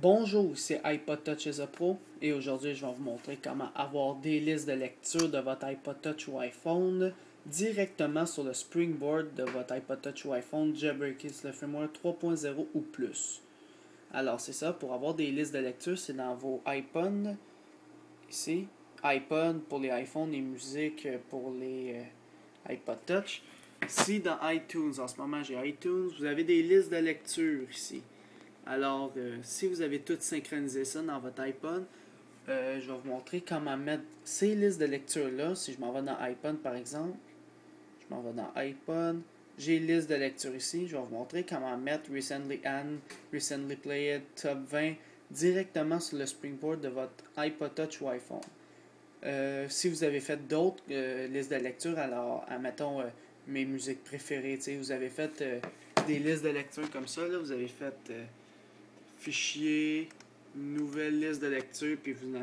Bonjour, c'est iPod Touch is a Pro et aujourd'hui je vais vous montrer comment avoir des listes de lecture de votre iPod Touch ou iPhone directement sur le Springboard de votre iPod Touch ou iPhone jailbreakis le firmware 3.0 ou plus. Alors c'est ça, pour avoir des listes de lecture, c'est dans vos iPods, ici, iPod pour les iPhones et musique pour les iPod Touch. Ici dans iTunes, en ce moment j'ai iTunes, vous avez des listes de lecture ici. Alors, si vous avez tout synchronisé ça dans votre iPod, je vais vous montrer comment mettre ces listes de lecture-là. Si je m'en vais dans iPod, par exemple, je m'en vais dans iPod, j'ai liste de lecture ici. Je vais vous montrer comment mettre Recently Added, Recently Played, Top 20 directement sur le Springboard de votre iPod Touch ou iPhone. Si vous avez fait d'autres listes de lecture, alors, admettons, mes musiques préférées, vous avez fait des listes de lecture comme ça, là, vous avez fait... fichier, nouvelle liste de lecture, puis vous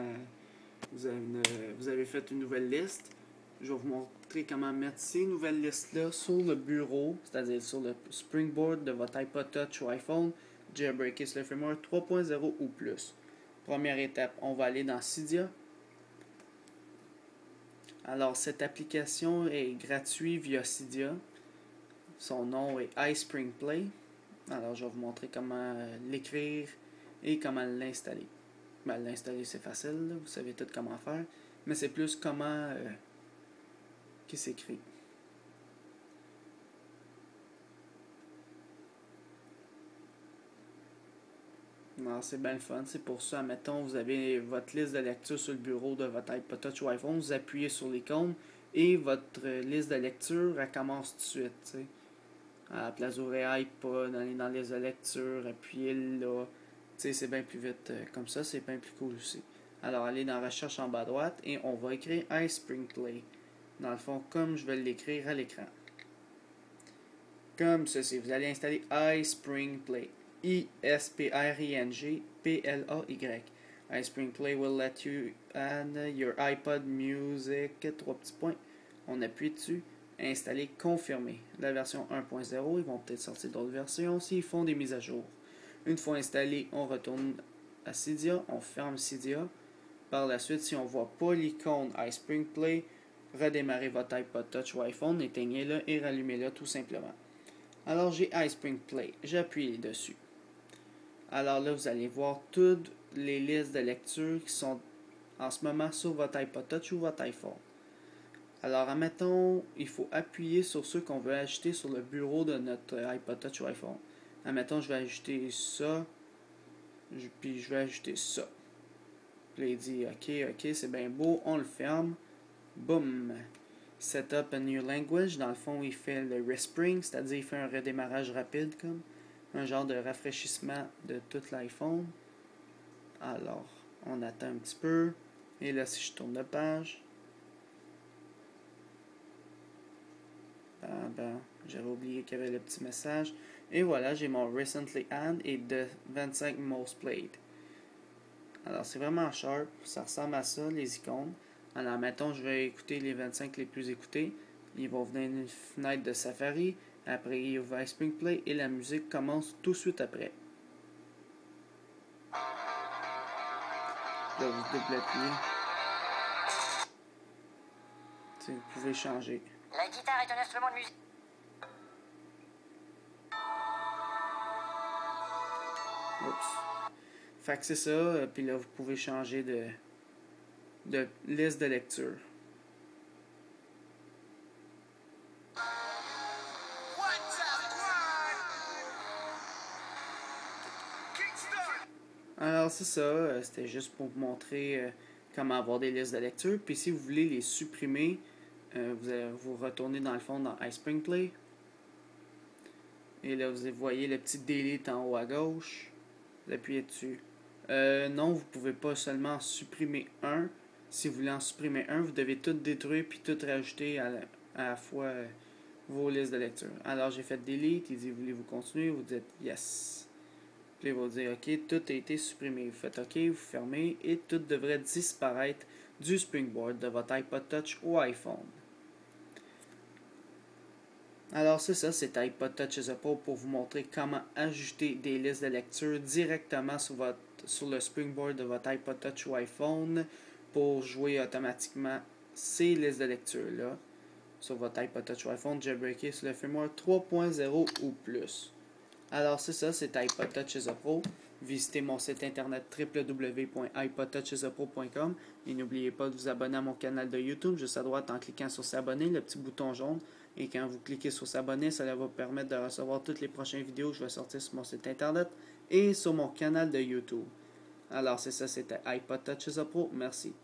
avez fait une nouvelle liste. Je vais vous montrer comment mettre ces nouvelles listes-là sur le bureau, c'est-à-dire sur le Springboard de votre iPod Touch ou iPhone, jailbreakis le firmware 3.0 ou plus. Première étape, on va aller dans Cydia. Alors, cette application est gratuite via Cydia. Son nom est iSpringPlay. Alors, je vais vous montrer comment l'écrire et comment l'installer. L'installer, c'est facile, là. Vous savez tout comment faire. Mais c'est plus comment qui s'écrit. Alors, c'est bien le fun. C'est pour ça, mettons, vous avez votre liste de lecture sur le bureau de votre iPod Touch ou iPhone. Vous appuyez sur l'icône et votre liste de lecture, elle commence tout de suite. T'sais. À la place d'ouvrir iPod, aller dans les listes de lecture, appuyez là. C'est bien plus vite comme ça, c'est bien plus cool aussi. Alors, allez dans Recherche en bas à droite et on va écrire iSpringPlay. Dans le fond, comme je vais l'écrire à l'écran. Comme ceci, vous allez installer iSpringPlay. iSpringPlay. iSpringPlay will let you add your iPod music. 3 petits points. On appuie dessus. Installer, confirmer. La version 1.0, ils vont peut-être sortir d'autres versions s'ils font des mises à jour. Une fois installé, on retourne à Cydia, on ferme Cydia. Par la suite, si on ne voit pas l'icône iSpringPlay, redémarrez votre iPod Touch ou iPhone, éteignez-le et rallumez-le tout simplement. Alors j'ai iSpringPlay, j'appuie dessus. Alors là, vous allez voir toutes les listes de lecture qui sont en ce moment sur votre iPod Touch ou votre iPhone. Alors, admettons, il faut appuyer sur ceux qu'on veut ajouter sur le bureau de notre iPod Touch ou iPhone. Admettons, je vais ajouter ça, puis je vais ajouter ça. Puis là, il dit, ok, c'est bien beau, on le ferme. Boum! Setup a new language. Dans le fond, il fait le respring, c'est-à-dire il fait un redémarrage rapide, comme un genre de rafraîchissement de tout l'iPhone. Alors, on attend un petit peu. Et là, si je tourne de page... j'avais oublié qu'il y avait le petit message. Et voilà, j'ai mon Recently Added et de 25 Most Played. Alors, c'est vraiment sharp. Ça ressemble à ça, les icônes. Alors, mettons, je vais écouter les 25 les plus écoutés. Ils vont venir une fenêtre de Safari. Après, il ouvre iSpringPlay et la musique commence tout de suite après. Là, vous double-appuyez. Vous pouvez changer. La guitare est un instrument de musique. Oups. Fait que c'est ça, puis là vous pouvez changer de liste de lecture. Alors c'est ça, c'était juste pour vous montrer comment avoir des listes de lecture. Puis si vous voulez les supprimer, vous allez vous retourner dans le fond dans iSpringPlay. Et là vous voyez le petit delete en haut à gauche. Vous appuyez dessus. Non, vous pouvez pas seulement en supprimer un. Si vous voulez en supprimer un, vous devez tout détruire puis tout rajouter à la fois vos listes de lecture. Alors j'ai fait delete, il dit voulez-vous continuer, vous dites yes. Puis il va vous dire ok, tout a été supprimé. Vous faites ok, vous fermez et tout devrait disparaître du Springboard de votre iPod Touch ou iPhone. Alors c'est ça, c'est iPod Touch is a Pro pour vous montrer comment ajouter des listes de lecture directement sur le Springboard de votre iPod Touch ou iPhone pour jouer automatiquement ces listes de lecture-là sur votre iPod Touch ou iPhone jailbreaké sur le firmware 3.0 ou plus. Alors c'est ça, c'est iPod Touch is a Pro. Visitez mon site internet www.ipodtouchisapro.com et n'oubliez pas de vous abonner à mon canal de YouTube juste à droite en cliquant sur s'abonner, le petit bouton jaune. Et quand vous cliquez sur s'abonner, ça va vous permettre de recevoir toutes les prochaines vidéos que je vais sortir sur mon site internet et sur mon canal de YouTube. Alors c'est ça, c'était iPod Touch is a Pro. Merci.